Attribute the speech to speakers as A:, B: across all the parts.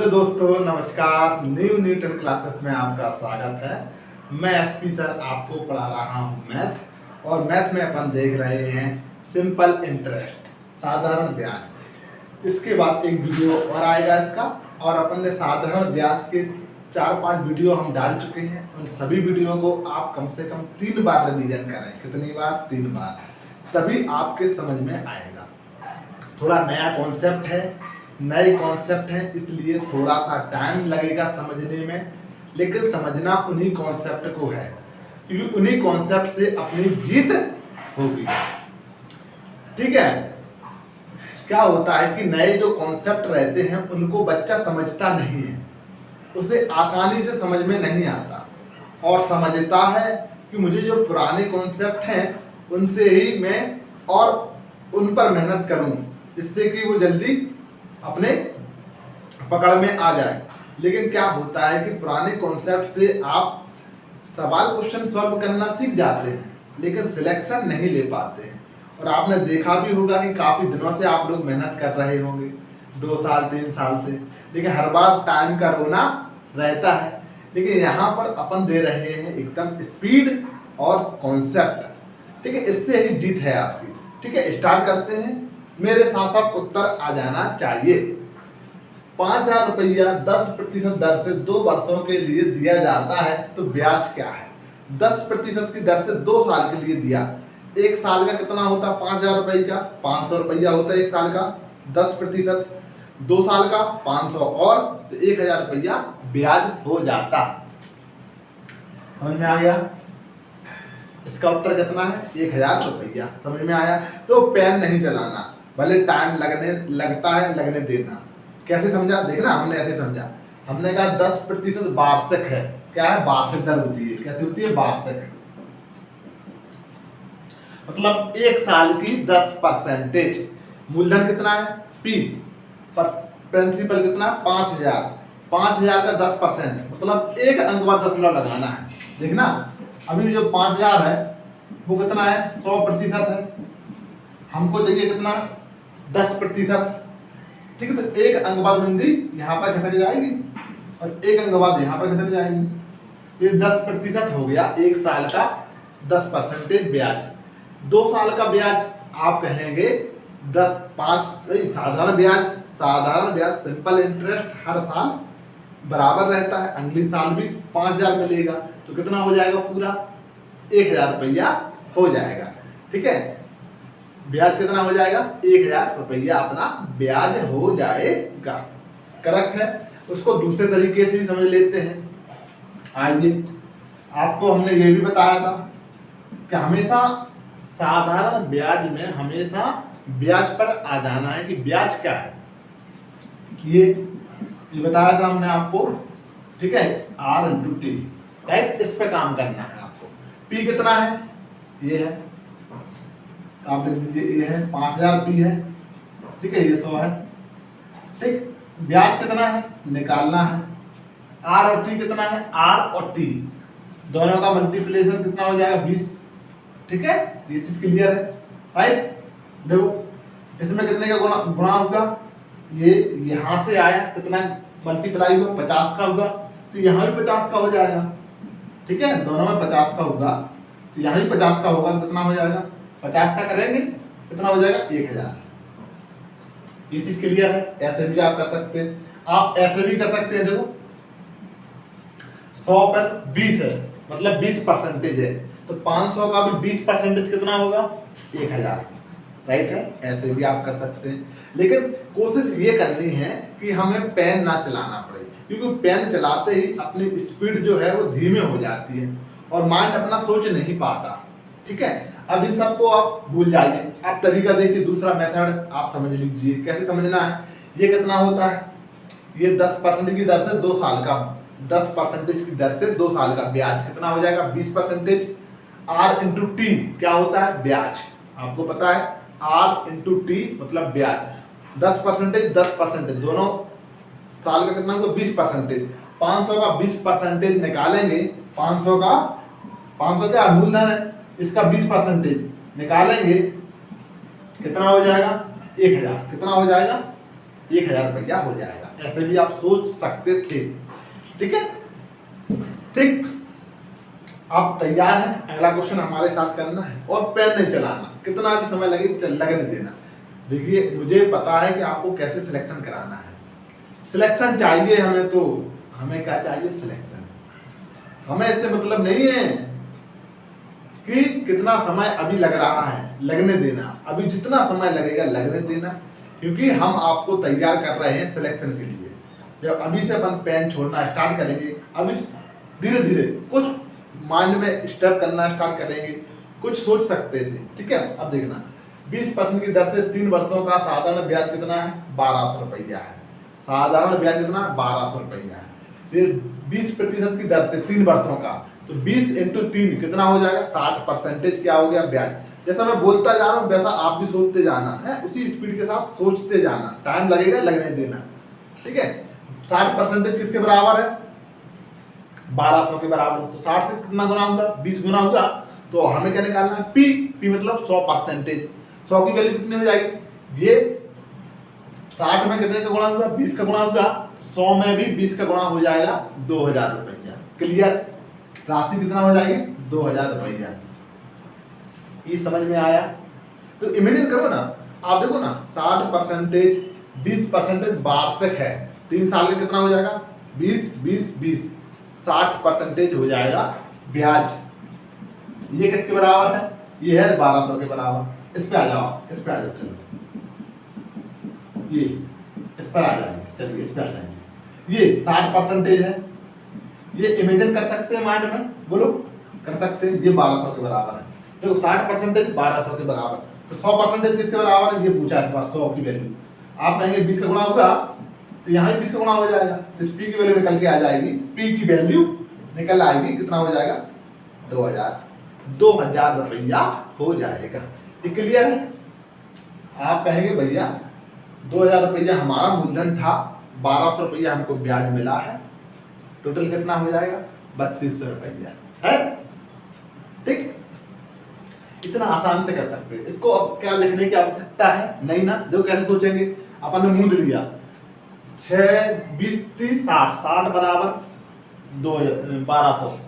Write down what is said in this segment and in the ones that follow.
A: Hello दोस्तों, नमस्कार। Newton classes में आपका स्वागत है। मैं एसपी सर आपको पढ़ा रहा हूँ मैथ। और मैथ में अपन देख रहे हैं सिंपल इंटरेस्ट, साधारण ब्याज। इसके बाद एक वीडियो और आएगा इसका, और अपन ने साधारण ब्याज के 4-5 वीडियो हम डाल चुके हैं। उन सभी वीडियो को आप कम से कम 3 बार रिवीजन करें। कितनी बार? 3 बार, तभी आपके समझ में आएगा। थोड़ा नया कॉन्सेप्ट है, नए कॉन्सेप्ट हैं, इसलिए थोड़ा सा टाइम लगेगा समझने में, लेकिन समझना उन्हीं कॉन्सेप्ट को है, क्योंकि उन्हीं कॉन्सेप्ट से अपनी जीत होगी। ठीक है। क्या होता है कि नए जो कॉन्सेप्ट रहते हैं उनको बच्चा समझता नहीं है, उसे आसानी से समझ में नहीं आता, और समझता है कि मुझे जो पुराने कॉन्सेप्ट हैं उनसे ही मैं और उन पर मेहनत करूं, जिससे कि वो जल्दी अपने पकड़ में आ जाए। लेकिन क्या होता है कि पुराने कॉन्सेप्ट से आप सवाल क्वेश्चन सॉल्व करना सीख जाते हैं, लेकिन सिलेक्शन नहीं ले पाते हैं। और आपने देखा भी होगा कि काफ़ी दिनों से आप लोग मेहनत कर रहे होंगे, 2 साल 3 साल से, लेकिन हर बार टाइम का रोना रहता है। लेकिन यहाँ पर अपन दे रहे हैं एकदम स्पीड और कॉन्सेप्ट। ठीक है, इससे ही जीत है आपकी। ठीक है, स्टार्ट करते हैं। मेरे साथ साथ उत्तर आ जाना चाहिए। 5,000 रुपया 10% दर से 2 वर्षों के लिए दिया जाता है, तो ब्याज क्या है? 10% की दर से 2 साल के लिए दिया। एक साल का कितना होता है? 5,000 रुपये का 500 रुपया होता है एक साल का। 10%, 2 साल का 500, और तो 1,000 रुपया ब्याज हो जाता। समझ में आ गया? इसका उत्तर कितना है? 1,000 रुपया। समझ में आया? तो पेन नहीं चलाना, भले टाइम लगता है, लगने देना। कैसे समझा? देखना, हमने ऐसे समझा। हमने कहा 10% वार्षिक है। क्या है? वार्षिक दर होती है। कैसे होती है? वार्षिक। मतलब एक साल की 10%। मूलधन कितना है? P। पर प्रिंसिपल कितना? 5,000। 5,000 का 10%, मतलब एक अंक बाद दशमलव लगाना है। देखना, अभी जो 5,000 है वो कितना है? 100% है। हमको चाहिए कितना? 10%। ठीक है, तो एक अंक बाद बिंदी यहाँ पर खसक जाएगी, और एक अंक बाद यहाँ पर खसक जाएगी। ये 10% हो गया एक साल का 10% ब्याज। 2 साल का ब्याज आप कहेंगे 5 साधारण ब्याज। साधारण ब्याज, सिंपल इंटरेस्ट हर साल बराबर रहता है। अगले साल भी 5,000 मिलेगा, तो कितना हो जाएगा? पूरा 1,000 रुपया हो जाएगा। ठीक है, ब्याज कितना हो जाएगा? 1,000 रुपया अपना ब्याज हो जाएगा। करेक्ट है। उसको दूसरे तरीके से भी समझ लेते हैं। आइए, आपको हमने ये भी बताया था कि हमेशा साधारण ब्याज में हमेशा ब्याज पर आ जाना है कि ब्याज क्या है। ये बताया था हमने आपको। ठीक है, R/T, राइट। इस पे काम करना है आपको। P कितना है? ये है, आप लिख दीजिए। ये है 5,000 P है। ठीक है, ये 100 है। ठीक, ब्याज कितना है? निकालना है। R और T कितना है? R और T दोनों का मल्टीप्लिकेशन कितना हो जाएगा? 20। ठीक है, ये चीज क्लियर है, राइट। देखो, इसमें कितने का गुणा होगा? ये यहां से आया, कितना मल्टीप्लाई हुआ? 50 का होगा, तो यहाँ भी 50 का हो जाएगा। ठीक है, दोनों में 50 का होगा, तो यहाँ भी 50 का होगा, तो कितना हो जाएगा? 50 का करेंगे, कितना हो जाएगा? 1,000। ये चीज क्लियर है। ऐसे भी आप कर सकते हैं, आप ऐसे भी कर सकते हैं। देखो, 100 पर 20 है, मतलब 20% है, तो 500 का भी 20% कितना होगा? 1,000। राइट है। ऐसे भी आप कर सकते हैं, लेकिन कोशिश ये करनी है कि हमें पेन ना चलाना पड़े, क्योंकि पेन चलाते ही अपनी स्पीड जो है वो धीमे हो जाती है, और माइंड अपना सोच नहीं पाता। ठीक है, अब इन सबको आप भूल जाइए। आप तरीका देखिए, दूसरा मेथड आप समझ लीजिए। कैसे समझना है? ये कितना होता है? ये 10% की दर से 2 साल का, 10% की दर से 2 साल का ब्याज कितना हो जाएगा? 20%। R/T क्या होता है? ब्याज। आपको पता है, R/T मतलब ब्याज। 10%, 10%, दोनों साल का कितना होगा? 20%। 500 का 20% निकालेंगे। 500 का मूलधन है, इसका 20% निकालेंगे, कितना हो जाएगा? 1,000। कितना हो जाएगा? 1000 रुपया हो जाएगा। ऐसे भी आप सोच सकते थे। ठीक है, ठीक, आप तैयार हैं? अगला क्वेश्चन हमारे साथ करना है और पेन नहीं चलाना, कितना भी समय लगे लगने देना। देखिए मुझे पता है कि आपको कैसे सिलेक्शन कराना है। सिलेक्शन चाहिए हमें, तो हमें क्या चाहिए? सिलेक्शन। हमें इससे मतलब नहीं है कि कितना समय अभी लग रहा है, लगने देना। अभी जितना समय लगेगा लगने देना, क्योंकि हम आपको तैयार कर रहे हैं सिलेक्शन के लिए। जब अभी से अपन पेन छोड़ना स्टार्ट करेंगे, अभी धीरे धीरे कुछ माइंड में स्टेप करना स्टार्ट करेंगे, कुछ सोच सकते थे। ठीक है, अब देखना 20% की दर से 3 वर्षों का साधारण ब्याज कितना है? 1200 रुपया है। साधारण ब्याज कितना? 1200 रुपया है। फिर 20% की दर से 3 वर्षों का, तो 20 इंटू 3 कितना हो जाएगा? 60% क्या हो गया? ब्याज। जैसा मैं बोलता जा रहा हूँ वैसा आप भी सोचते जाना है, उसी स्पीड के साथ सोचते जाना, टाइम लगेगा लगने देना। ठीक है, 60% किसके बराबर है? 1200 के बराबर। तो 60 से कितना गुना होगा? 20 गुना होगा। तो हमें क्या निकालना है? पी। पी मतलब 100%। 100 की वैल्यू कितनी हो जाएगी? ये 60 में कितने का गुणा होगा? 20 का गुणा होगा। 100 में भी 20 का गुणा हो जाएगा, 2000 रुपया। क्लियर? राशि कितना हो जाएगी? 2000 रुपया। ये समझ में आया? तो इमेजिन करो ना, आप देखो ना, 60%, 20% वार्षिक है, 3 साल में कितना हो जाएगा? 20 20 20, 60% हो जाएगा ब्याज। ये किसके बराबर है? ये है 1200 के बराबर। इस पे आ जाओ, इस पे आ जाओ, चलो ये इस पर आ जाएंगे, चलिए इस पे आ जाएंगे। ये 60% है, ये इमेजिन कर सकते हैं माइंड में, बोलो कर सकते हैं। ये 1200 के बराबर है। देखो 60% 1200 के बराबर, तो 100% किसके बराबर है? ये पूछा है इस बार 100 की वैल्यू। आप कहेंगे 20 का गुणा होगा, तो यहाँ भी 20 का गुणा हो जाएगा, तो इस पी की वैल्यू निकल के आ जाएगी। पी की वैल्यू निकल आएगी, कितना हो जाएगा? 2000 रुपया हो जाएगा। ये क्लियर है? आप कहेंगे भैया 2000 रुपया हमारा मूलधन था, 1200 रुपया हमको ब्याज मिला है, टोटल कितना हो जाएगा? 3200 रुपया है। ठीक, इतना आसान से कर सकते हैं। इसको अब क्या लिखने की आवश्यकता है? नहीं ना। जो कैसे सोचेंगे, अपन ने मूंद लिया 6 20 30 60, 60 बराबर 1200,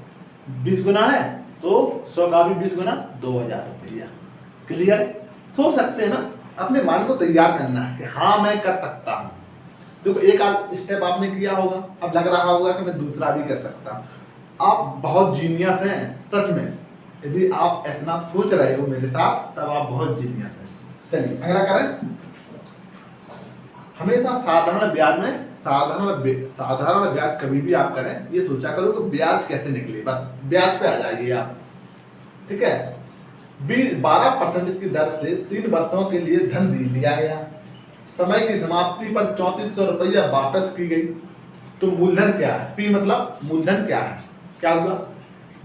A: 20 गुना है तो 100 का भी 20 गुना 2000 रुपया। क्लियर? सोच सकते हैं ना, अपने माइंड को तैयार करना है कि हाँ मैं कर सकता हूँ। देखो एक आध स्टेप आपने किया होगा, अब लग रहा होगा कि मैं दूसरा भी कर सकता हूँ। आप बहुत जीनियस हैं सच में। यदि आप इतना सोच रहे हो मेरे साथ, तब आप बहुत जीनियस हैं। चलिए अगला करें। हमेशा साधारण ब्याज में साधारण ब्याज कभी भी आप करें, ये सोचा करो कि ब्याज कैसे निकले, बस ब्याज पे आ जाइए आप। ठीक है, 12% की दर से 3 वर्षों के लिए धन लिया गया। समय की समाप्ति पर 3400 रुपया वापस की गई। तो मूलधन क्या है? पी मतलब मूलधन क्या है? क्या हुआ?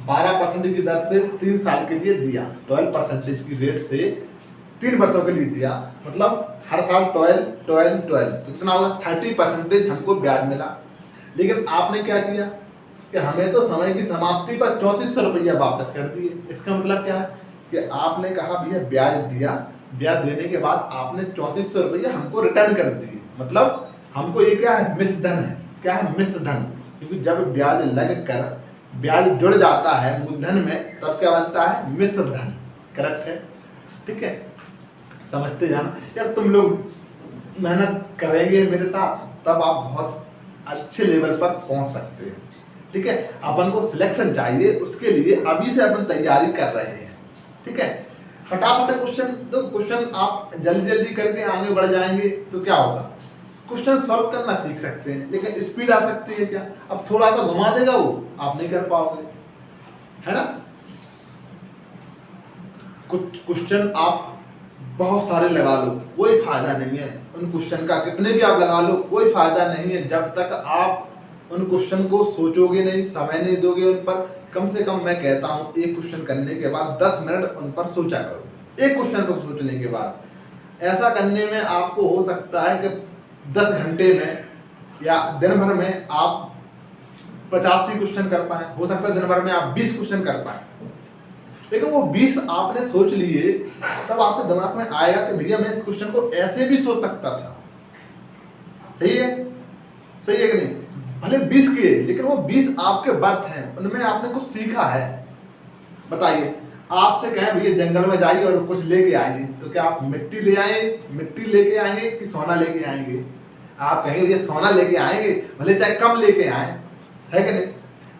A: 12% की दर से 3 साल के लिए दिया, 12% की रेट से 3 वर्षों के लिए दिया, मतलब हर साल 12 तो कितना होगा? 30% हमको ब्याज मिला। लेकिन आपने क्या किया कि हमें तो समय की समाप्ति पर 3400 रुपया वापस कर दिए। इसका मतलब क्या है कि आपने कहा भैया ब्याज दिया, ब्याज देने के बाद आपने 3400 रुपया हमको रिटर्न कर दिए। मतलब हमको ये क्या है? मिश्र धन है। क्या है? मिश्र धन। क्योंकि जब ब्याज लग कर ब्याज जुड़ जाता है मूलधन में, तब क्या बनता है? मिश्र धन। करेक्ट है? ठीक है, समझते जाना यार। तुम लोग मेहनत करेंगे मेरे साथ, तब आप बहुत अच्छे लेवल पर पहुंच सकते हैं। ठीक है, अपन को सिलेक्शन चाहिए, उसके लिए अभी से अपन तैयारी कर रहे हैं। ठीक है, फटाफट क्वेश्चन, तो क्वेश्चन आप जल्दी जल्दी करके आगे बढ़ जाएंगे तो क्या होगा? क्वेश्चन सॉल्व करना सीख सकते हैं, लेकिन स्पीड आ सकती है क्या? अब थोड़ा सा घुमा देगा वो, आप नहीं कर पाओगे, है ना। कुछ क्वेश्चन आप बहुत सारे लगा लो, कोई फायदा नहीं है उन क्वेश्चन का। कितने भी आप लगा लो, कोई फायदा नहीं है जब तक आप उन क्वेश्चन को सोचोगे नहीं, समय नहीं दोगे उन पर। कम से कम मैं कहता हूँ एक क्वेश्चन करने के बाद 10 मिनट उन पर सोचा करो। एक क्वेश्चन को सोचने के बाद ऐसा करने में आपको हो सकता है कि 10 घंटे में या दिन भर में आप 85 क्वेश्चन कर पाए, हो सकता है दिन भर में आप 20 क्वेश्चन कर पाए। लेकिन वो 20 आपने सोच लिए, तब आपके दिमाग में आएगा कि भैया मैं इस क्वेश्चन को ऐसे भी सोच सकता था। सही है, सही है कि नहीं? भले 20 किए लेकिन वो 20 आपके बर्थ हैं, उनमें आपने कुछ सीखा है। बताइए, आपसे कहें भैया जंगल में जाइए और कुछ लेके आइए, तो क्या आप मिट्टी लेके आएंगे कि सोना लेके आएंगे? आप कहेंगे भैया सोना लेके आएंगे, भले चाहे कम लेके आए, है कि नहीं?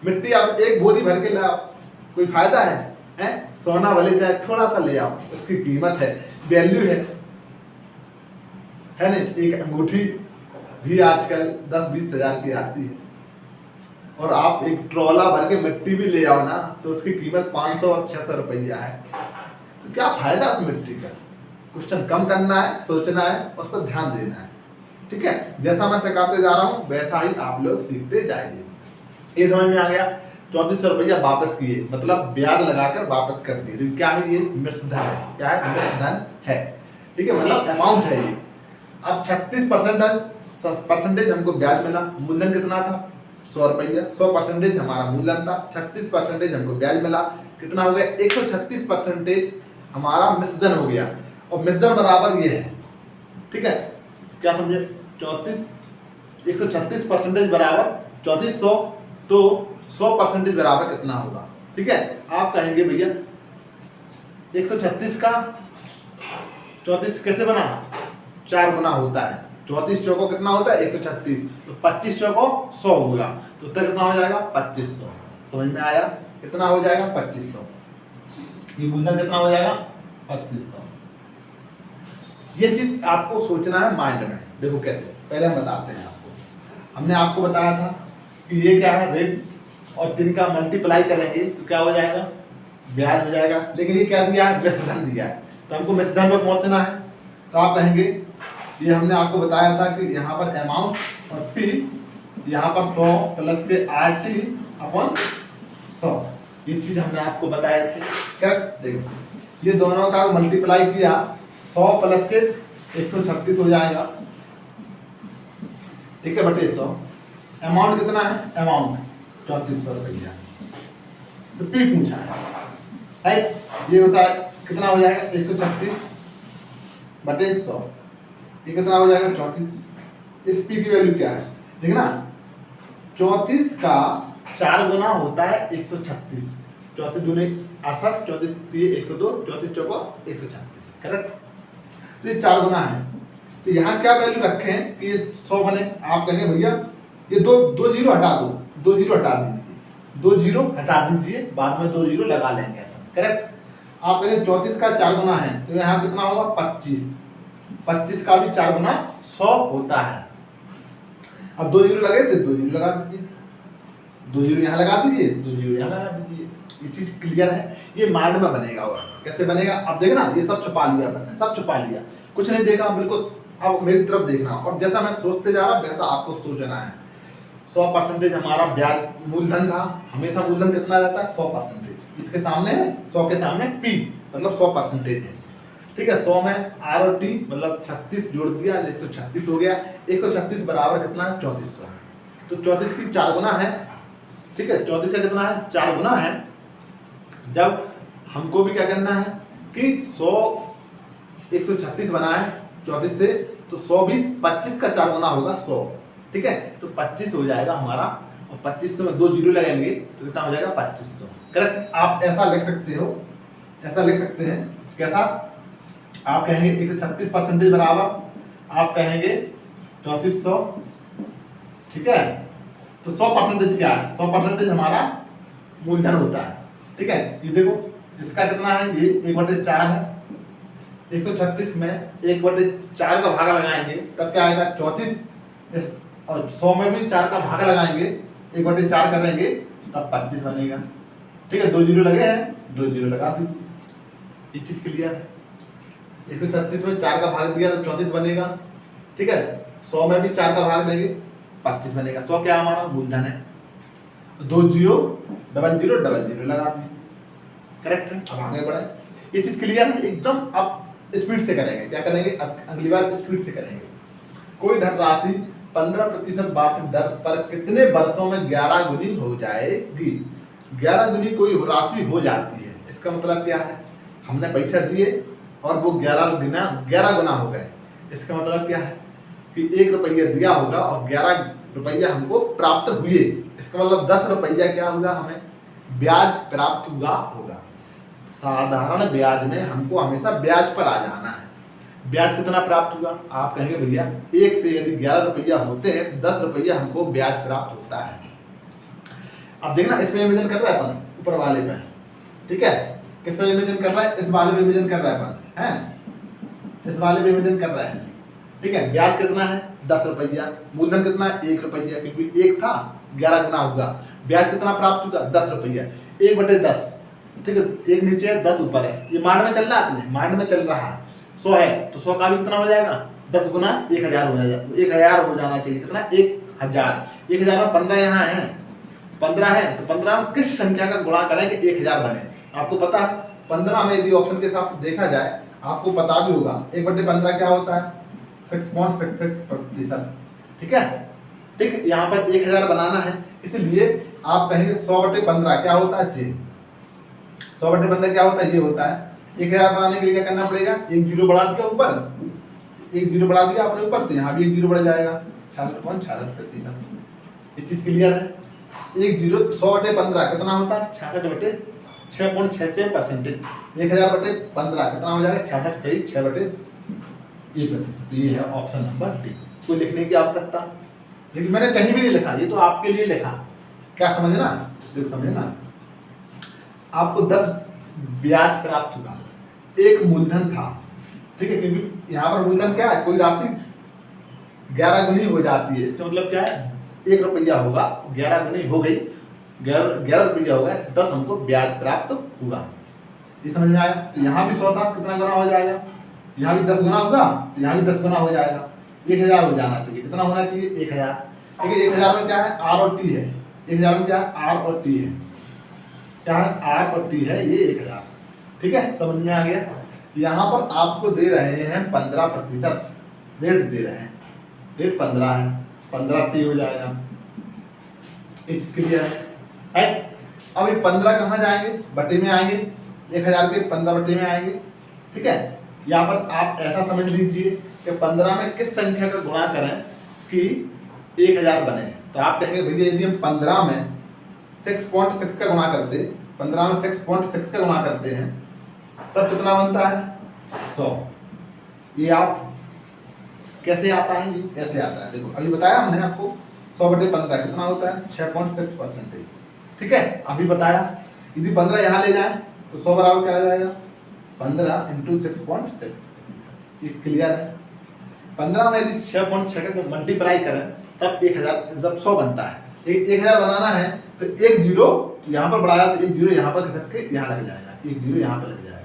A: मिट्टी आप एक बोरी भर के लाओ, कोई फायदा है? सोना भले चाहे थोड़ा सा ले आओ, उसकी कीमत है, वैल्यू है नहीं? एक अंगूठी भी आजकल 10-20 हजार की आती है, और आप एक ट्रॉला भर के मिट्टी भी ले आओ ना, तो उसकी कीमत 500 और 600 रुपया है। तो क्या फायदा उस मिट्टी का? क्वेश्चन कम करना है, सोचना है, उस पर ध्यान देना है। ठीक है, जैसा मैं सिखाते जा रहा हूँ वैसा ही आप लोग सीखते जाइए। ये समझ में आ गया? 3400 रुपया वापस किए, मतलब ब्याज लगाकर वापस कर दिए। तो क्या है? ये मिश्रधन है। क्या है? मिश्रधन है। ठीक है, मतलब अमाउंट है ये। अब 36% हमको ब्याज मिला। मूलधन कितना था? 100 रुपया। 100% हमारा मूलधन था, 36% हमको ब्याज मिला। कितना हो गया? 136% हमारा मिश्रधन हो गया, और मिश्रधन बराबर ये है। ठीक है, क्या समझे? 136% बराबर 3400, तो 100% बराबर कितना होगा? ठीक है, आप कहेंगे भैया 136 का 34 कैसे बना? 4 गुना होता है। 34 चौको कितना होता है? 136, तो 25 चौको 100 होगा, तो उत्तर कितना हो जाएगा? 2500। समझ में आया? कितना हो जाएगा? 2500। ये मूलधन कितना हो जाएगा? 2500। ये चीज आपको सोचना है माइंड में। देखो कैसे, पहले हम बताते हैं आपको। हमने आपको बताया था कि ये क्या है? रेट और दिन का मल्टीप्लाई करेंगे तो क्या हो जाएगा? ब्याज हो जाएगा। लेकिन ये क्या दिया है? मिश्रधन दिया है, तो हमको मिश्रधन पर पहुंचना है। तो आप कहेंगे, ये हमने आपको बताया था कि यहाँ पर अमाउंट और पी, यहाँ पर 100 प्लस के RT अपॉन 100, ये चीज हमने आपको बताया थे। क्या? देखो, ये दोनों का मल्टीप्लाई किया, 100 प्लस के 136 हो जाएगा। ठीक है, बटे 100। अमाउंट कितना है? अमाउंट 3400 रुपया। तो पी पूछा है, राइट? ये होता है कितना हो जाएगा? 136 बटे 100, ये कितना हो जाएगा? 34। इस पी की वैल्यू क्या है? देखना, 34 का 4 गुना होता है 136। 34 दूनी 68, 34 3 102, 34 चौको 136, करेक्ट? तो ये 4 गुना है। तो यहाँ क्या वैल्यू रखे हैं कि ये 100 बने? आप कहेंगे भैया ये दो जीरो हटा दो, 2 जीरो हटा दीजिए, 2 जीरो हटा दीजिए, बाद में 2 जीरो लगा लेंगे, करेक्ट? आप कहेंगे 34 का 4 गुना है, तो यहाँ कितना होगा? 25। 25 का भी 4 गुना 100 होता है। अब 2 जीरो लगे थे, 2 जीरो लगा दीजिए, 2 जीरो यहाँ लगा दीजिए, 2 जीरो यहाँ लगा दीजिए। ये चीज क्लियर है? ये माइंड में बनेगा। और कैसे बनेगा? अब देखना, ये सब छुपा लिया मैंने, सब छुपा लिया, कुछ नहीं देखा बिल्कुल। अब मेरी तरफ देखना, और जैसा मैं सोचते जा रहा वैसा आपको सोचना है। 100% हमारा ब्याज मूलधन था, हमेशा मूलधन कितना रहता है? 100%। इसके सामने 100 के सामने P, मतलब 100% है। ठीक है, 100 में R और T मतलब 36 जोड़ दिया, 136 हो गया। 136 बराबर कितना है? 3400। तो 34 की 4 गुना है। ठीक है, 34 का कितना है? 4 गुना है। जब हमको भी क्या करना है कि 100 136 बनाए 34 से, तो 100 भी 25 का 4 गुना होगा 100। ठीक है, तो 25 हो जाएगा हमारा, और 25 में 2 जीरो लगेंगे तो कितना हो जाएगा? 2500, करेक्ट? आप ऐसा लिख सकते हो, ऐसा लिख सकते हैं। कैसा? आप कहेंगे 136% बराबर, आप कहेंगे 3400। ठीक है, तो 100% क्या है? 100% हमारा मूलधन होता है। ठीक है, ये देखो इसका कितना है? ये 1/4 है। 136 में 1/4 का भाग लगाएंगे तब क्या आएगा? 34, और 100 में भी 4 का भाग लगाएंगे, 1/4 करेंगे तब 25 बनेगा। ठीक है, 2 जीरो लगे हैं, 2 जीरो लगा दीजिए। ये चीज क्लियर है? 136 में 4 का भाग दिया तो 34 बनेगा। ठीक है, 100 में भी 4 का भाग देंगे, 25 बनेगा। 100 क्या हमारा? मूलधन है। 2 जीरो डबल जीरो लगा दिए, करेक्ट है? अब आगे बढ़े। ये चीज क्लियर है एकदम? अब स्पीड से करेंगे। क्या करेंगे? अब अगली बार स्पीड से करेंगे। कोई धनराशि 15% वार्षिक दर पर कितने वर्षों में 11 गुनी हो जाएगी? 11 गुनी कोई राशि हो जाती है, इसका मतलब क्या है? हमने पैसा दिए और वो 11 गुना हो गए, इसका मतलब क्या है? कि 1 रुपया दिया होगा और 11 रुपया हमको प्राप्त हुए, इसका मतलब 10 रुपया क्या हुआ, हमें ब्याज प्राप्त हुआ होगा। साधारण ब्याज में हमको हमेशा ब्याज पर आ जाना है। ब्याज कितना प्राप्त हुआ, आप कहेंगे भैया 1 से यदि 11 रुपया होते हैं तो 10 रुपया हमको ब्याज प्राप्त होता है। अब देखना इसमें विभाजन कर रहा है अपन ऊपर वाले पे, ठीक है, किस पे विभाजन कर रहा है, इस वाले पे विभाजन कर रहा है अपन, है इस वाले पे विभाजन कर रहा है, ठीक है। ब्याज कितना है 10 रुपया, मूलधन कितना है 1 रुपया, क्योंकि 1 था 11 गुना होगा, ब्याज कितना प्राप्त होगा 10 रुपया, 1/10, ठीक है, 1 नीचे है 10 ऊपर है, ये माइंड में चल रहा है अपने माइंड में चल रहा है। 100 है तो 100 का भी कितना हो जाएगा 10 गुना 1000 हो जाएगा, 1000 हो जाना चाहिए, कितना 1000, 1000 में 15 यहाँ है, 15 है तो 15 में किस संख्या का गुणा करें कि 1000 बने। आपको पता है 15 में यदि ऑप्शन के साथ देखा जाए आपको पता भी होगा 1/15 क्या होता है 6.66%, ठीक है। ठीक, यहाँ पर 1000 बनाना है, इसलिए आप कहेंगे 100/15 क्या होता है 100/15 क्या होता है, ये होता है 1000 बनाने के लिए क्या करना पड़ेगा, एक जीरो बढ़ा दिया ऊपर, एक जीरो बढ़ा दिया आपने ऊपर, तो यहाँ भी एक जीरो बढ़ जाएगा 66.66%। ये चीज क्लियर है। एक जीरो 100/15 कितना होता है 66.66%। 1000/15 कितना हो जाएगा 66.6%। तो ये है ऑप्शन नंबर डी। कोई लिखने की आवश्यकता, लेकिन मैंने कहीं भी नहीं लिखा, ये तो आपके लिए लिखा, क्या समझना, समझना। आपको 10 ब्याज प्राप्त होगा, एक मूलधन था, ठीक है, क्योंकि यहाँ पर मूलधन क्या है, कोई राशि 11 गुनी हो जाती है, इसका मतलब क्या है 1 रुपया होगा, 11 गुनी हो गई, 11 रुपया हो गया, 10 हमको ब्याज प्राप्त होगा। ये समझ में आया। तो यहाँ भी 100 था, कितना गुना हो जाएगा, यहाँ भी 10 गुना होगा, यहाँ भी 10 गुना हो जाएगा, 1000 हो जाना चाहिए, कितना होना चाहिए 1000, ठीक है। 1000 में क्या है आर और टी है, 1000 में क्या है आर और टी है, क्या है आर और टी है, ये 1000, ठीक है, समझ में आ गया। यहाँ पर आपको दे रहे हैं 15% रेट दे रहे हैं, रेट 15 है, 15 टी हो जाएगा, इस क्लियर है। अब ये 15 कहाँ जाएंगे, बटे में आएंगे, 1000 के 15 बटे में आएंगे, ठीक है। यहाँ पर आप ऐसा समझ लीजिए कि 15 में किस संख्या का गुणा करें कि 1000 बने। तो आप कहेंगे भैया यदि हम 15 में 6.6 का गुणा करते, 15 में 6.6 का गुणा करते हैं तब कितना बनता है 100। ये आप कैसे आता है, ये ऐसे आता है, देखो अभी बताया हमने आपको 100/15 कितना होता है 6.6%, ठीक है। अभी बताया यदि 15 यहाँ ले जाए तो 100 बराबर क्या आ जाएगा 15 × 6.6, ये क्लियर है। 15 में यदि 6.6 को मल्टीप्लाई करें तब 1000 जब 100 बनता है, 1000 बनाना है तो एक जीरो यहाँ पर बढ़ाया तो एक जीरो यहाँ पर खसक के यहाँ लग जाएगा, एक जीरो यहाँ पर लग जाएगा,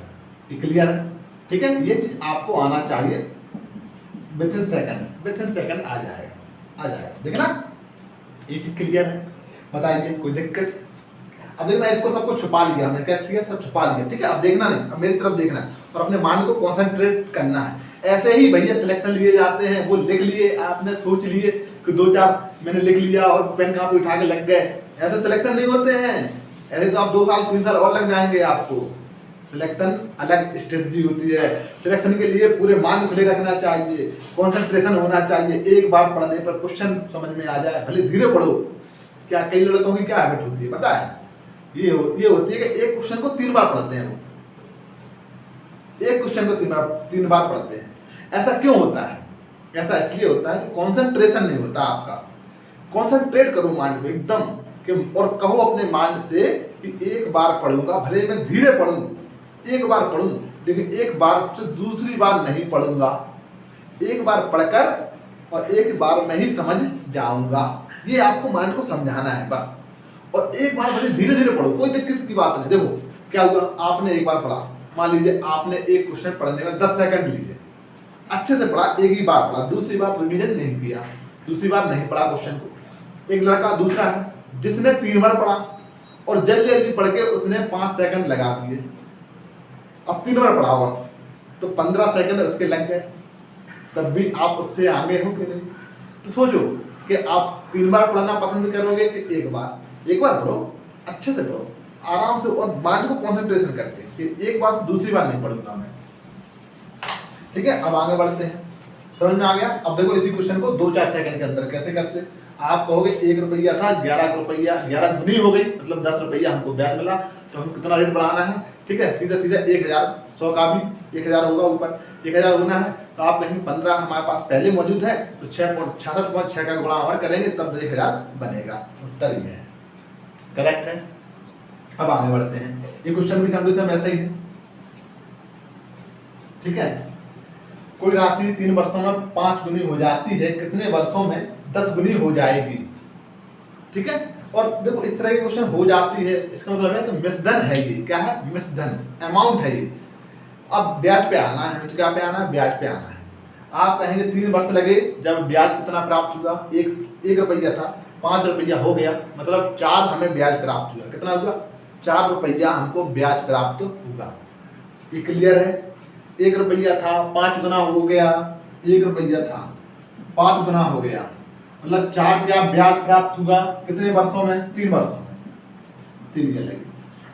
A: ये क्लियर है, ठीक है। ये चीज आपको आना चाहिए, विथिन सेकंड आ जाएगा, देखना ये चीज क्लियर है। बताइए कोई दिक्कत। अब देखना इसको सबको छुपा लिया हमने, कैसे किया सब छुपा लिया, ठीक है। अब देखना नहीं, अब मेरी तरफ देखना है और अपने माइंड को कंसंट्रेट करना है। ऐसे ही भैया सिलेक्शन लिए जाते हैं, वो लिख लिए, आपने सोच लिए कि 2-4 मैंने लिख लिया और पेन कॉपी उठा के लग गए, ऐसे सिलेक्शन नहीं होते हैं। ऐसे तो आप 2 साल 3 साल और लग जाएंगे आपको। सिलेक्शन अलग स्ट्रेटजी होती है, सिलेक्शन के लिए पूरे माइंड खुले रखना चाहिए, कंसंट्रेशन होना चाहिए, एक बार पढ़ने पर क्वेश्चन समझ में आ जाए, भले धीरे पढ़ो। क्या कई लड़कों की क्या हैबिट होती है पता है, ये होती है कि एक क्वेश्चन को 3 बार पढ़ते हैं वो, एक क्वेश्चन को 3 बार पढ़ते हैं। ऐसा क्यों होता है, ऐसा इसलिए होता है कि कंसंट्रेशन नहीं होता आपका। कंसंट्रेट करो माइंड पे एकदम कि और कहो अपने माइंड से कि एक बार पढ़ूंगा, भले मैं धीरे पढ़ूं, एक बार पढ़ूं, लेकिन एक बार से दूसरी बार नहीं पढ़ूंगा, एक बार पढ़कर और एक बार में ही समझ जाऊंगा। ये आपको माइंड को समझाना है बस। और एक बार भले धीरे धीरे पढ़ो, कोई दिक्कत की बात नहीं। देखो क्या हुआ, आपने एक बार पढ़ा, मान लीजिए आपने एक क्वेश्चन पढ़ने में 10 सेकंड लिए, अच्छे से पढ़ा, एक ही बार पढ़ा, दूसरी बार रिवीजन नहीं किया, दूसरी बार नहीं पढ़ा क्वेश्चन को। एक लड़का दूसरा है जिसने 3 बार पढ़ा और जल्दी जल्दी पढ़ के उसने 5 सेकंड लगा दिए, अब 3 बार पढ़ा हुआ तो 15 सेकंड उसके लग गए, तब भी आप उससे आगे हो कि नहीं। तो सोचो कि आप 3 बार पढ़ना पसंद करोगे कि एक बार पढ़ो, अच्छे से पढ़ो, आराम से, और माइंड को कंसंट्रेशन करके कि एक बार दूसरी बार नहीं पढ़ूंगा मैं, ठीक है। अब आगे बढ़ते हैं, समझ में आ गया। अब देखो इसी क्वेश्चन को 2-4 सेकंड के अंदर कैसे करते। आप कहोगे 1 रुपया था, 11 रुपया, 11 गुनी हो गई, मतलब 10 रुपया हमको ब्याज मिला, तो हमको कितना रेट बढ़ाना है, ठीक है, सीधा सीधा 1000, 100 का भी 1000 होगा, ऊपर 1000 गुना है, तो आप कहेंगे 15 हमारे पास पहले मौजूद है, तो 66.6 का गुणा और करेंगे तब 1000 बनेगा। उत्तर ये है, करेक्ट है। अब आगे बढ़ते हैं, ये क्वेश्चन भी सेम ऐसा ही है, ठीक है। कोई राशि 3 वर्षों में 5 गुनी हो जाती है, कितने वर्षों में 10 गुनी हो जाएगी, ठीक है। और देखो इस तरह के क्वेश्चन हो जाती है, इसका मतलब है कि मिश्रधन है, ये क्या है, मिश्रधन अमाउंट है ये। अब ब्याज पे आना है, तो क्या पे आना है, ब्याज पे आना है। आप कहेंगे 3 वर्ष लगे, जब ब्याज कितना प्राप्त हुआ, 1 रुपया था, 5 रुपया हो गया, मतलब 4 हमें ब्याज प्राप्त हुआ, कितना हुआ, 4 रुपया हमको ब्याज प्राप्त होगा। ये क्लियर है। 1 रुपया था, 5 गुना हो गया, 1 रुपया था, 5 गुना हो गया, मतलब 4 क्या ब्याज प्राप्त होगा, कितने वर्षों में, 3 वर्षों में, 3 ईयर लगेंगे।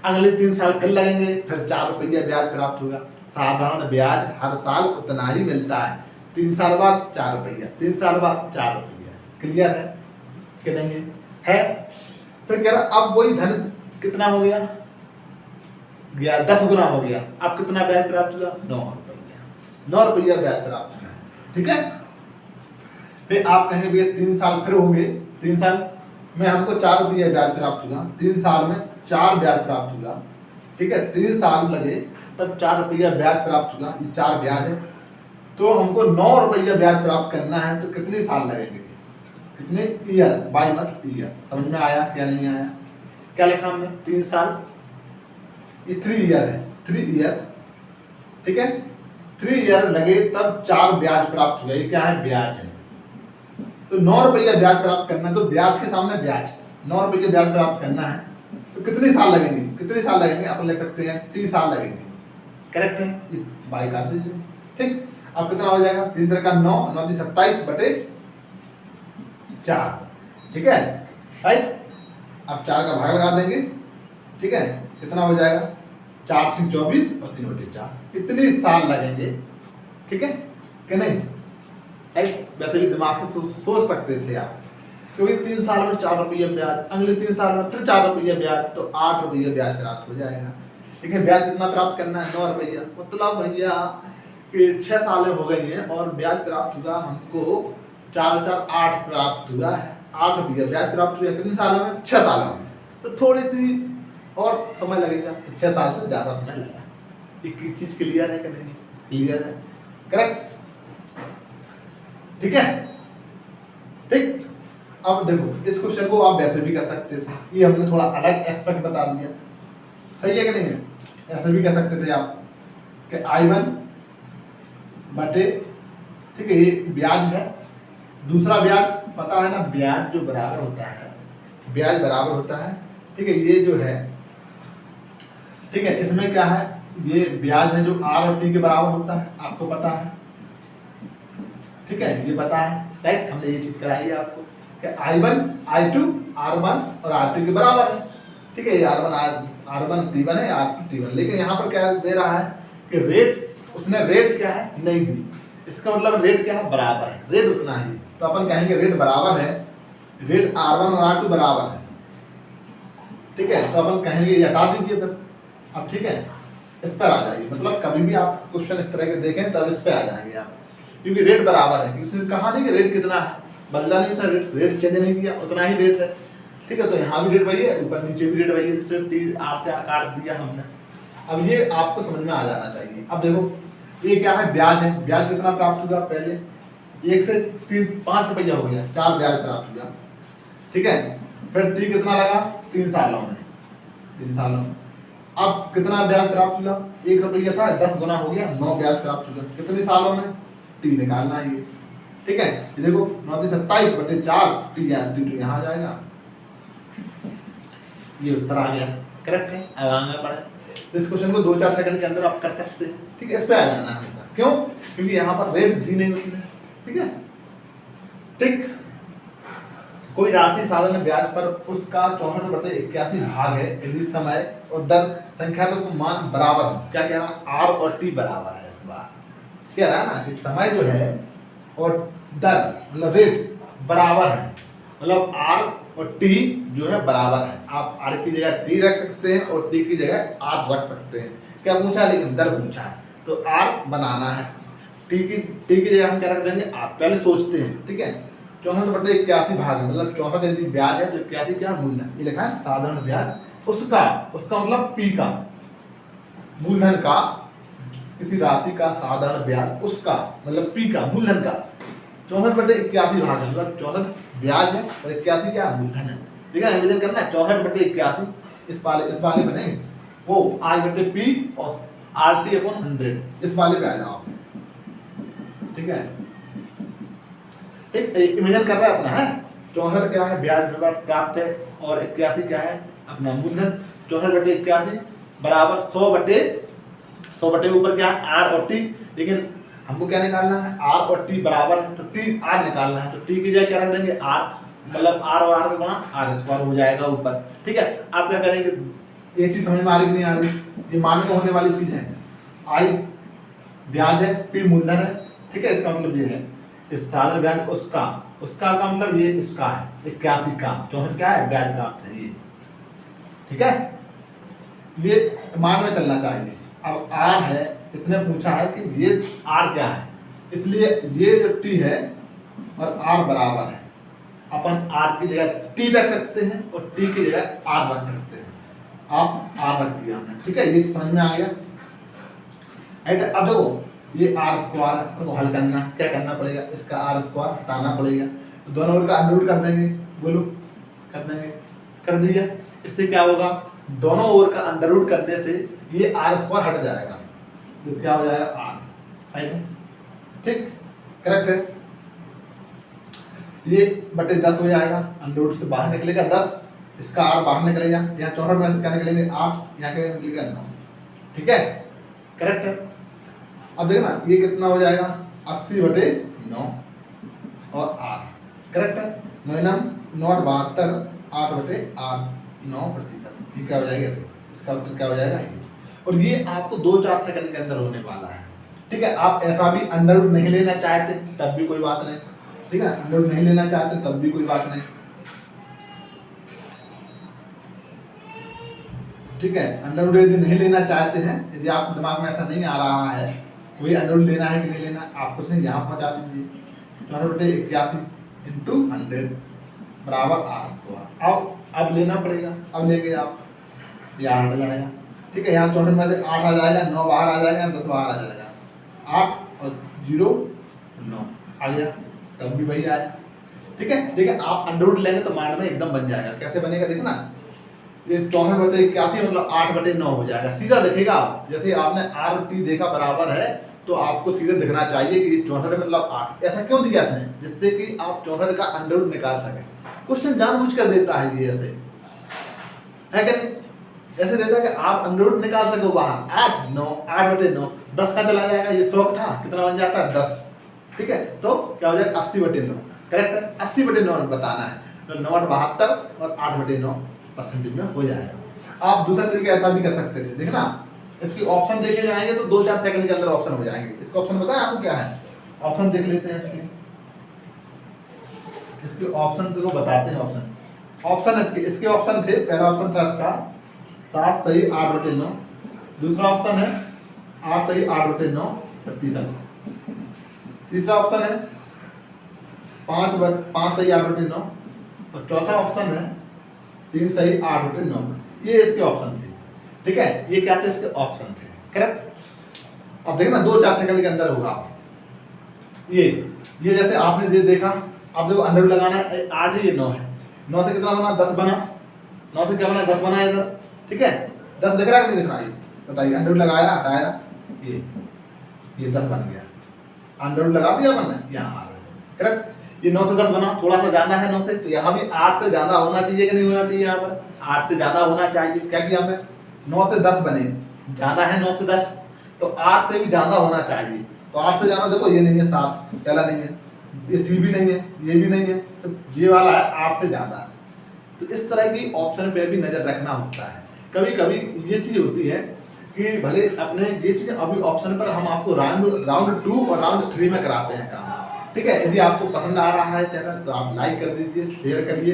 A: अगले 3 साल फिर लगेंगे, फिर 4 रुपया ब्याज प्राप्त होगा। साधारण ब्याज हर साल उतना ही मिलता है, 3 साल बाद 4 रुपया, 3 साल बाद 4 रुपया। क्लियर है कि नहीं है? फिर कह रहा अब वही धन कितना हो गया, 10 गुना हो गया, अब कितना ब्याज प्राप्त हुआ, 9 रुपया, 9 रुपया ब्याज प्राप्त हुआ, ठीक है। फिर आप कहेंगे भैया 3 साल फिर होंगे, 3 साल में हमको 4 रुपया ब्याज प्राप्त हुआ, 3 साल में 4 ब्याज प्राप्त हुआ, ठीक है, 3 साल लगे तब 4 रुपया ब्याज प्राप्त हुआ, ये 4 ब्याज है, तो हमको 9 रुपया ब्याज प्राप्त करना है, तो कितने साल लगेंगे, कितने ईयर, बाई मंथ ईयर। समझ में आया क्या नहीं आया, क्या लिखा हमने, 3 साल, ये 3 ईयर है, 3 ईयर, ठीक है, 3 ईयर लगे तब 4 ब्याज प्राप्त हुआ, ये क्या है, ब्याज है। तो 9 रुपया ब्याज प्राप्त करना है, तो ब्याज के सामने ब्याज, 9 रुपया ब्याज प्राप्त करना है, तो कितने साल लगेंगे, कितने साल लगेंगे, आप लिख सकते हैं 30 साल लगेंगे, करेक्ट है, ये बाई काट दीजिए, ठीक। अब कितना हो जाएगा, 3 का 9, 9 27 बटे 4, ठीक है, राइट। अब 4 का भाग लगा देंगे, ठीक है, कितना हो जाएगा, 4 से 24 और 3 बटे 4, इतने साल लगेंगे, ठीक है कि नहीं, राइट। वैसे भी दिमाग से सोच सकते थे आप, क्योंकि 3 साल में 4 रुपया ब्याज, अगले 3 साल में फिर 4 रुपया ब्याज, तो 8 रुपया ब्याज प्राप्त हो जाएगा। लेकिन ब्याज कितना प्राप्त करना है, 9 रुपया, मतलब भैया कि 6 सालें हो गई हैं और ब्याज प्राप्त हुआ हमको 4/4 8 प्राप्त हुआ है, 8 रुपया ब्याज प्राप्त हुआ कितने सालों में, 6 सालों में, तो थोड़ी सी और समय लगेगा, तो 6 साल से ज़्यादा समय लगा। एक चीज़ क्लियर है कि नहीं, क्लियर है, करेक्ट, ठीक है, ठीक। अब देखो इस क्वेश्चन को आप वैसे भी कर सकते थे, ये हमने थोड़ा अलग एस्पेक्ट बता दिया, सही है कि नहीं है। ऐसे भी कह सकते थे आप कि I1 बटे, ठीक है, ये ब्याज है, दूसरा ब्याज पता है ना, ब्याज जो बराबर होता है, ब्याज बराबर होता है, ठीक है, ये जो है, ठीक है, इसमें क्या है, ये ब्याज है जो R और T के बराबर होता है, आपको पता है, ठीक है, ये पता है, राइट, हमने ये चीज कराई है आपको कि I1 I2 R1 और R2 के बराबर है, ठीक है, ये R1 T1 है, R2 T1, लेकिन यहाँ पर क्या दे रहा है कि रेट, उसने रेट क्या है नहीं दी, इसका मतलब रेट क्या है, बराबर है, रेट उतना ही, तो अपन कहेंगे रेट बराबर है, रेट R1 और R2 बराबर है, ठीक है, तो अपन कहेंगे ये हटा दीजिए फिर। अब ठीक है, इस पर आ जाइए, मतलब कभी भी आप क्वेश्चन इस तरह के देखें तब इस पर आ जाएंगे आप, क्योंकि रेट बराबर है, उसने कहा नहीं कि रेट कितना है, बदला नहीं था, रेट चेंज नहीं किया, उतना ही रेट है, ठीक है, तो यहाँ भी रेट वही है, ऊपर नीचे भी रेट वही है, जिससे 8 से काट दिया हमने। अब ये आपको समझ में आ जाना चाहिए। अब देखो ये क्या है, ब्याज है, ब्याज कितना प्राप्त हुआ, पहले 1 से 5 रुपया हो गया, 4 ब्याज प्राप्त हुआ, ठीक है, फिर टी कितना लगा, 3 सालों में, 3 सालों में, अब कितना ब्याज प्राप्त हुआ, 1 रुपया था, 10 गुना हो गया, 9 ब्याज प्राप्त हुआ, कितने सालों में, टी निकालना है ये, ठीक है, ये देखो 9 27 बटे 4, टी यहाँ आ जाएगा, ये उत्तर आ गया, करेक्ट है। अब आगे बढ़े, इस क्वेश्चन को 2-4 सेकंड के अंदर आप कर सकते हैं, ठीक है, इस पे आ जाना है, क्यों, क्योंकि यहाँ पर रेट दी नहीं उसने, ठीक है, ठीक। कोई राशि साधारण ब्याज पर उसका 64/81 भाग है, यदि समय और दर संख्या का मान बराबर हो, क्या कह रहा, आर और टी बराबर है, इस बार कह रहा है ना कि समय जो है और दर मतलब रेट बराबर है, मतलब आर और टी जो है बराबर है। आप आर की जगह टी रख सकते हैं और टी की जगह आर रख सकते हैं। क्या पूछा है, लेकिन दर पूछा है, तो आर बनाना है। टी की जगह हम क्या रख देंगे, आप पहले सोचते हैं, ठीक है। 64/81 भाग है, मतलब 64 यदि ब्याज है तो 81 क्या मूलधन, ये लिखा है साधारण ब्याज उसका मतलब पी का मूलधन का, किसी राशि का साधारण ब्याज उसका मतलब पी का मूलधन का 64/81 भाग है, मतलब 64 ब्याज है और 81 क्या मूलधन है। ठीक है, निवेदन करना है 64/81 इस वाले बने वो I/P और RT/100 इस वाले पे आ जाओ। ठीक है, ठीक इमेजिन कर रहा है अपना है 64 क्या है ब्याज प्राप्त है और 81 क्या है अपना मूलधन। 64/81 बराबर 100 बटे ऊपर क्या है आर और टी, लेकिन हमको क्या निकालना है आर और टी बराबर है, तो टी आर निकालना है, तो टी की जगह क्या रख देंगे आर, मतलब आर और आर में बना आर स्क्वायर हो जाएगा ऊपर। ठीक है, आप क्या करेंगे, ये चीज समझ में आ रही कि नहीं आ रही, ये मान में होने वाली चीज है। आई ब्याज है, पी मूलधन है, ठीक है, इसका मतलब ये है कि साधारण ब्याज उसका का मतलब ये इसका है 81 का 64 क्या है ब्याज प्राप्त है ये। ठीक है, ये मान में चलना चाहिए। अब आर है, इसने पूछा है कि ये आर क्या है, इसलिए ये जो टी है और आर बराबर है, अपन आर की जगह टी रख सकते हैं और टी की जगह आर रख सकते हैं। आप आर रख दिया हमने, ठीक है, ये समझ में आ गया। अब देखो ये आर स्क्वायर को हल करना, क्या करना पड़ेगा, इसका आर स्क्वायर हटाना पड़ेगा, तो दोनों ओर का अंडर कर देंगे, बोलो कर देंगे, कर दिया। इससे क्या होगा, दोनों ओर का अंडर रूट करने से ये आर स्क्वायर हट जाएगा, तो क्या हो जाएगा आर, राइट है, ठीक करेक्ट है। ये बटे 10 हो जाएगा, अंडर रूट से बाहर निकलेगा 10, इसका आर बाहर निकलेगा, यहाँ 64 में क्या निकलेंगे 8, यहाँ क्या निकलेगा 9, ठीक है करेक्ट है। अब देखना ये कितना हो जाएगा 80/9 और आर करेक्ट है, मैनम नॉट 72 8/8 9%, ये क्या हो जाएगा, इसका उत्तर क्या हो जाएगा ये। और ये आपको 2-4 सेकंड के अंदर होने वाला है। ठीक है, आप ऐसा भी अंडर रूट नहीं लेना चाहते तब भी कोई बात नहीं, ठीक है, अंडर रूट नहीं लेना चाहते तब भी कोई बात नहीं, ठीक है। अंडर रूट यदि नहीं लेना चाहते हैं, यदि आपके दिमाग में ऐसा नहीं आ रहा है कोई अंडर रूट लेना है कि नहीं लेना, आप कुछ नहीं यहाँ पहुँचा दीजिए 64/81 × 100 बराबर आर स्क्वायर। अब लेना पड़ेगा, अब लेंगे आप ये 8 आ जाएगा, ठीक है, यहाँ 64 में से 8 आ जाएगा, 9 बाहर आ जाएगा, 10 बाहर आ जाएगा, 8 और 0 9 आ गया, तब भी वही आया। ठीक है, देखिए आप अंडर रूट लेंगे तो माइंड में एकदम बन जाएगा, कैसे बनेगा देखना, ये 64/81 मतलब 8/9 हो जाएगा, सीधा दिखेगा आप, जैसे आपने आर टी देखा बराबर है तो आपको सीधे दिखना चाहिए कि 64 मतलब 8। ऐसा क्यों दिया इसने, जिससे कि आप 64 का अंडर रूट निकाल सकें। क्वेश्चन जानबूझ कर देता है ये, ऐसे है क्या नहीं, ऐसे देता है कि आप अंडर रूट निकाल सको बाहर, 8 9 8/9 10 का चला जाएगा, ये 100 था कितना बन जाता है 10, ठीक है, तो क्या हो जाएगा 80/9 करेक्ट है, 80/9 बताना है, तो 9/72 और 8/9% में हो जाएगा। आप दूसरा तरीका ऐसा भी कर सकते थे, देखना इसकी ऑप्शन देखे जाएंगे तो 2-4 सेकंड के अंदर ऑप्शन हो जाएंगे। इसका ऑप्शन बताएं आपको क्या है, ऑप्शन देख लेते हैं इसके ऑप्शन को बताते हैं। ऑप्शन इसके ऑप्शन थे, पहला ऑप्शन था इसका 7 सही 8/9, दूसरा ऑप्शन है 8 सही 8/9%, तीसरा ऑप्शन है 5 सही 8/9 और चौथा ऑप्शन है 3 सही 8/9। ये इसके ऑप्शन थे, ठीक है, ये क्या थे इसके ऑप्शन थे करेक्ट। अब देखना 2-4 सेकंड के अंदर होगा। ये जैसे आपने ये देखा, अब देखो अंडर लगाना है 8 है, ये 9 है, 9 से कितना बना 10 बना, 9 से क्या बना 10 बना इधर, ठीक है, 10 दिख रहा है कि नहीं दिख रहा, ये बताइए, अंडर लगाया हटाया, ये 10 बन गया, अंडर लगा दिया मैंने यहाँ आ रहा करेक्ट। ये 9 से 10 बना, थोड़ा सा ज्यादा है 9 से, तो यहाँ भी 8 से ज्यादा होना चाहिए कि नहीं होना चाहिए, यहाँ पर 8 से ज्यादा होना चाहिए। क्या किया हमने 9 से 10 बने, ज्यादा है 9 से 10, तो 8 से भी ज्यादा होना चाहिए, तो 8 से ज्यादा देखो ये नहीं है 7, पहला नहीं है, ये सी भी नहीं है, ये भी नहीं है, तो ये वाला है 8 से ज्यादा। तो इस तरह की ऑप्शन पे भी नजर रखना होता है। कभी कभी ये चीज होती है कि भले अपने ये चीज अभी ऑप्शन पर हम आपको राउंड 2 और राउंड 3 में कराते हैं काम, ठीक है, यदि आपको पसंद आ रहा है चैनल तो आप लाइक कर दीजिए, शेयर करिए।